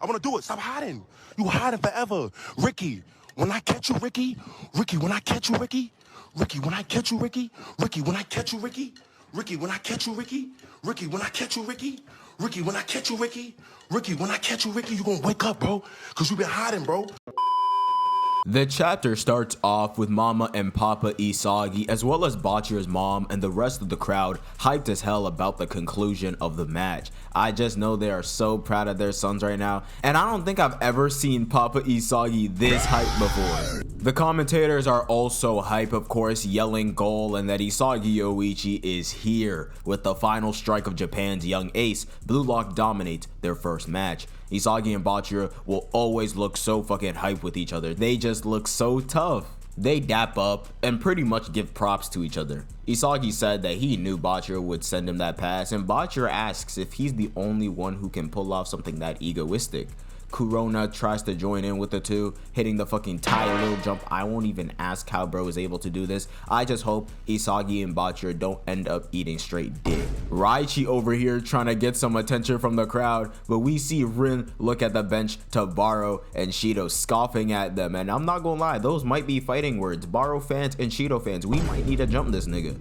I want to do it. Stop hiding. You hiding forever. Ricky, when I catch you, Ricky. Ricky, when I catch you, Ricky. Ricky, when I catch you, Ricky. Ricky, when I catch you, Ricky. Ricky, when I catch you, Ricky. Ricky, when I catch you, Ricky. Ricky, when I catch you, Ricky. Ricky, when I catch you, Ricky, you gonna wake up, bro. Because you been hiding, bro. The chapter starts off with Mama and Papa Isagi, as well as Bachira's mom and the rest of the crowd, hyped as hell about the conclusion of the match. I just know they are so proud of their sons right now, and I don't think I've ever seen Papa Isagi this hyped before. The commentators are also hype, of course, yelling goal and that Isagi Yoichi is here. With the final strike of Japan's young ace, Blue Lock dominates their first match. Isagi and Bachira will always look so fucking hype with each other. They just look so tough. They dap up and pretty much give props to each other. Isagi said that he knew Bachira would send him that pass, and Bachira asks if he's the only one who can pull off something that egoistic. Corona tries to join in with the two, hitting the fucking tie little jump. I won't even ask how bro is able to do this. I just hope Isagi and Bachira don't end up eating straight dick. Raichi over here trying to get some attention from the crowd, but we see Rin look at the bench to Baro and Shido scoffing at them, and I'm not gonna lie, those might be fighting words. Baro fans and Shido fans, we might need to jump this nigga.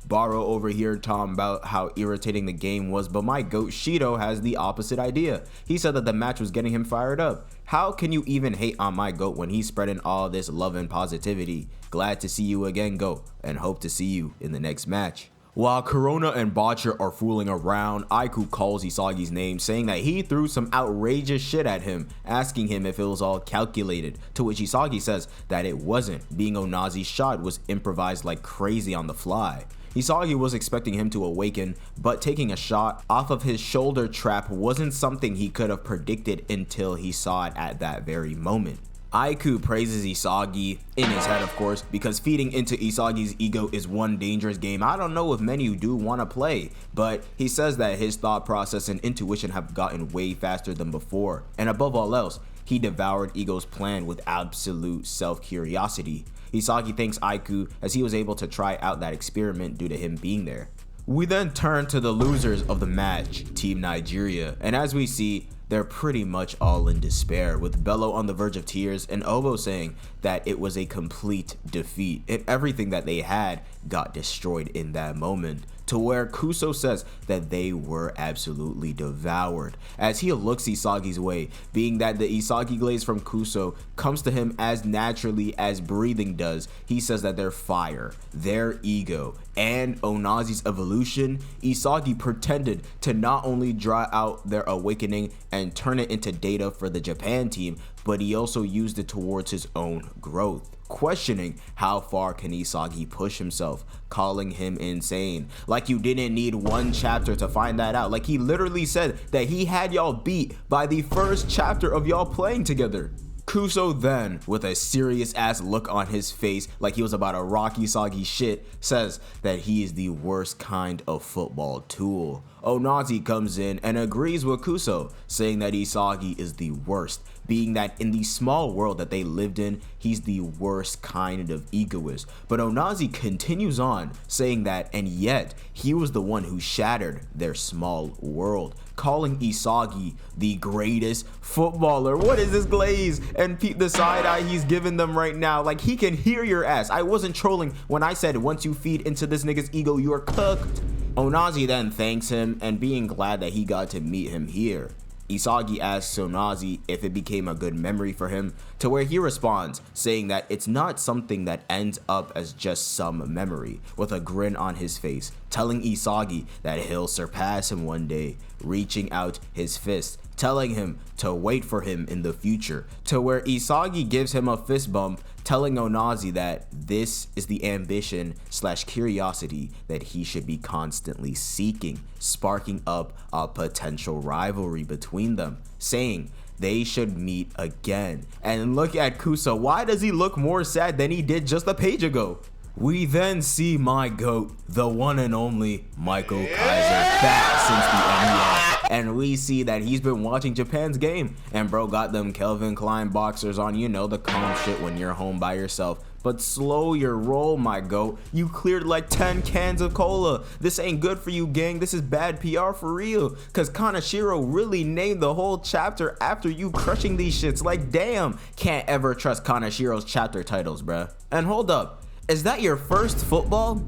Baro over here talking about how irritating the game was, but my goat Shido has the opposite idea. He said that the match was getting him fired up. How can you even hate on my goat when he's spreading all this love and positivity? Glad to see you again, goat, and hope to see you in the next match. While Corona and Bachira are fooling around, Aiku calls Isagi's name, saying that he threw some outrageous shit at him, asking him if it was all calculated, to which Isagi says that it wasn't, being Noahsxz's shot was improvised like crazy on the fly. Isagi was expecting him to awaken, but taking a shot off of his shoulder trap wasn't something he could have predicted until he saw it at that very moment. Aiku praises Isagi, in his head of course, because feeding into Isagi's ego is one dangerous game I don't know if many do want to play, but he says that his thought process and intuition have gotten way faster than before, and above all else, he devoured Ego's plan with absolute self-curiosity. Isagi thanks Aiku as he was able to try out that experiment due to him being there. We then turn to the losers of the match, Team Nigeria, and as we see, they're pretty much all in despair, with Bello on the verge of tears and Obo saying that it was a complete defeat and everything that they had got destroyed in that moment, to where Kuso says that they were absolutely devoured. As he looks Isagi's way, being that the Isagi glaze from Kuso comes to him as naturally as breathing does, he says that their fire, their ego, and Noahsxz's evolution, Isagi pretended to not only draw out their awakening and turn it into data for the Japan team, but he also used it towards his own growth. Questioning how far can Isagi push himself, calling him insane. Like you didn't need one chapter to find that out. Like he literally said that he had y'all beat by the first chapter of y'all playing together. Kuso then, with a serious ass look on his face like he was about to rock Isagi shit, says that he is the worst kind of football tool. Noahsxz comes in and agrees with Kuso, saying that Isagi is the worst, being that in the small world that they lived in, he's the worst kind of egoist. But Noahsxz continues on, saying that, and yet, he was the one who shattered their small world, calling Isagi the greatest footballer. What is this glaze? And peep the side eye he's giving them right now. Like, he can hear your ass. I wasn't trolling when I said once you feed into this nigga's ego, you are cooked. Noahsxz then thanks him and being glad that he got to meet him here. Isagi asks Noahsxz if it became a good memory for him, to where he responds, saying that it's not something that ends up as just some memory, with a grin on his face, telling Isagi that he'll surpass him one day, reaching out his fist, telling him to wait for him in the future, to where Isagi gives him a fist bump, telling Noahsxz that this is the ambition / curiosity that he should be constantly seeking, sparking up a potential rivalry between them, saying they should meet again. And look at Kuso, why does he look more sad than he did just a page ago? We then see my GOAT, the one and only Michael Kaiser, back since the NES. And we see that he's been watching Japan's game. And bro got them Calvin Klein boxers on, you know, the calm shit when you're home by yourself. But slow your roll, my goat. You cleared like 10 cans of cola. This ain't good for you, gang. This is bad PR for real. Cause Kanashiro really named the whole chapter after you crushing these shits. Like, damn. Can't ever trust Kanashiro's chapter titles, bruh. And hold up. Is that your first football?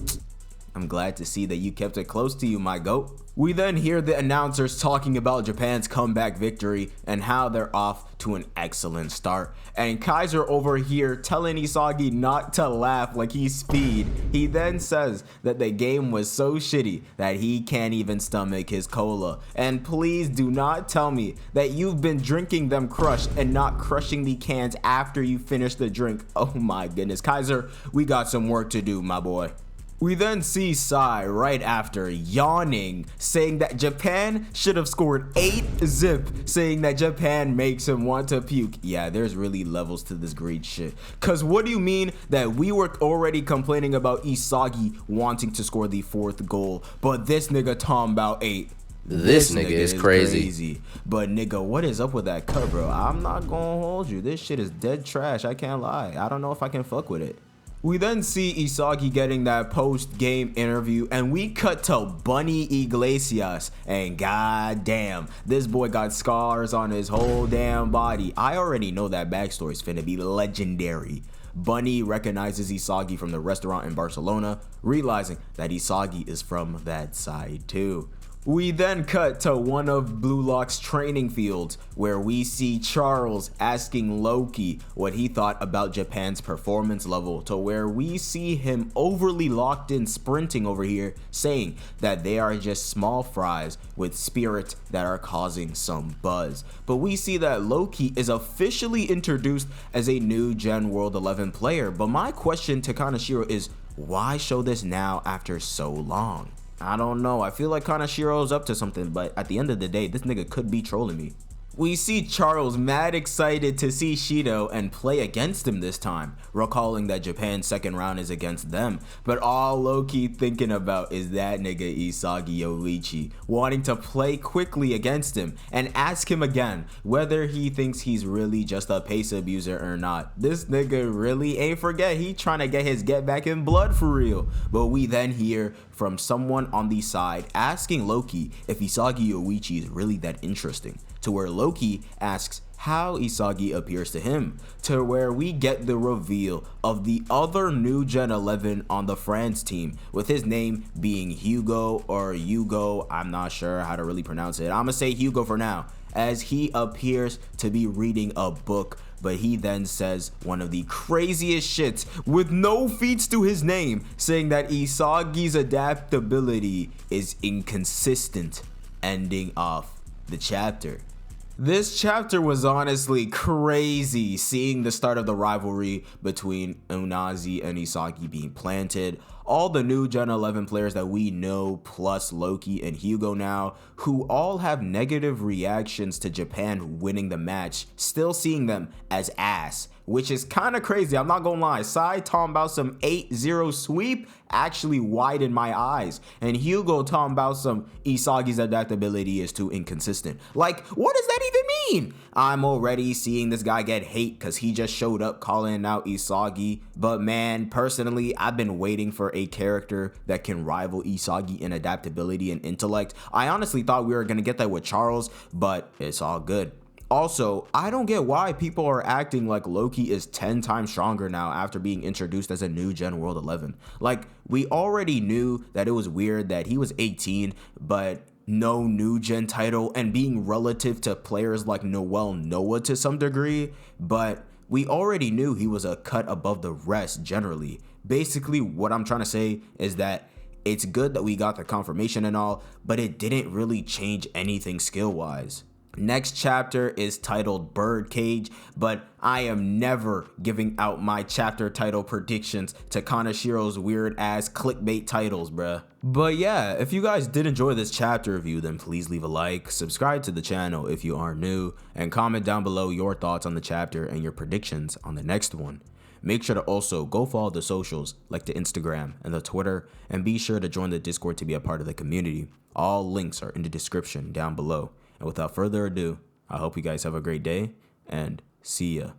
I'm glad to see that you kept it close to you, my goat. We then hear the announcers talking about Japan's comeback victory and how they're off to an excellent start. And Kaiser over here telling Isagi not to laugh like he's Speed. He then says that the game was so shitty that he can't even stomach his cola. And please do not tell me that you've been drinking them crushed and not crushing the cans after you finish the drink. Oh my goodness, Kaiser, we got some work to do, my boy. We then see Sae right after yawning, saying that Japan should have scored 8-0, saying that Japan makes him want to puke. Yeah, there's really levels to this great shit. Cause what do you mean that we were already complaining about Isagi wanting to score the 4th goal, but this nigga talking about 8? This nigga is crazy. But nigga, what is up with that cut, bro? I'm not gonna hold you. This shit is dead trash. I can't lie. I don't know if I can fuck with it. We then see Isagi getting that post-game interview, and we cut to Bunny Iglesias, and goddamn, this boy got scars on his whole damn body. I already know that backstory's finna be legendary. Bunny recognizes Isagi from the restaurant in Barcelona, realizing that Isagi is from that side too. We then cut to one of Blue Lock's training fields where we see Charles asking Loki what he thought about Japan's performance level, to where we see him overly locked in sprinting over here, saying that they are just small fries with spirit that are causing some buzz. But we see that Loki is officially introduced as a new Gen World 11 player. But my question to Kanashiro is, why show this now after so long? I don't know. I feel like Kanashiro's up to something, but at the end of the day, this nigga could be trolling me. We see Charles mad excited to see Shido and play against him this time, recalling that Japan's second round is against them. But all Loki thinking about is that nigga Isagi Yoichi, wanting to play quickly against him and ask him again whether he thinks he's really just a pace abuser or not. This nigga really ain't forget he trying to get his get back in blood for real. But we then hear from someone on the side asking Loki if Isagi Yoichi is really that interesting, to where Loki asks how Isagi appears to him, to where we get the reveal of the other new Gen 11 on the France team, with his name being Hugo or Hugo. I'm not sure how to really pronounce it. I'm gonna say Hugo for now, as he appears to be reading a book. But he then says one of the craziest shits with no feats to his name, saying that Isagi's adaptability is inconsistent, ending off the chapter. This chapter was honestly crazy, seeing the start of the rivalry between Noahsxz and Isagi being planted, all the new Gen 11 players that we know, plus Loki and Hugo now, who all have negative reactions to Japan winning the match, still seeing them as ass, which is kind of crazy. I'm not gonna lie. Sae talking about some 8-0 sweep actually widened my eyes, and Hugo talking about some Isagi's adaptability is too inconsistent. Like, what does that even mean? I'm already seeing this guy get hate because he just showed up calling out Isagi. But man, personally, I've been waiting for a character that can rival Isagi in adaptability and intellect. I honestly thought we were gonna get that with Charles, but it's all good. Also, I don't get why people are acting like Loki is 10 times stronger now after being introduced as a new Gen World 11. Like, we already knew that it was weird that he was 18, but no new gen title, and being relative to players like Noah to some degree, but we already knew he was a cut above the rest generally. Basically, what I'm trying to say is that it's good that we got the confirmation and all, but it didn't really change anything skill-wise. Next chapter is titled Birdcage, but I am never giving out my chapter title predictions to Kanashiro's weird ass clickbait titles, bruh. But yeah, if you guys did enjoy this chapter review, then please leave a like, subscribe to the channel if you are new, and comment down below your thoughts on the chapter and your predictions on the next one. Make sure to also go follow the socials like the Instagram and the Twitter, and be sure to join the Discord to be a part of the community. All links are in the description down below. And without further ado, I hope you guys have a great day, and see ya.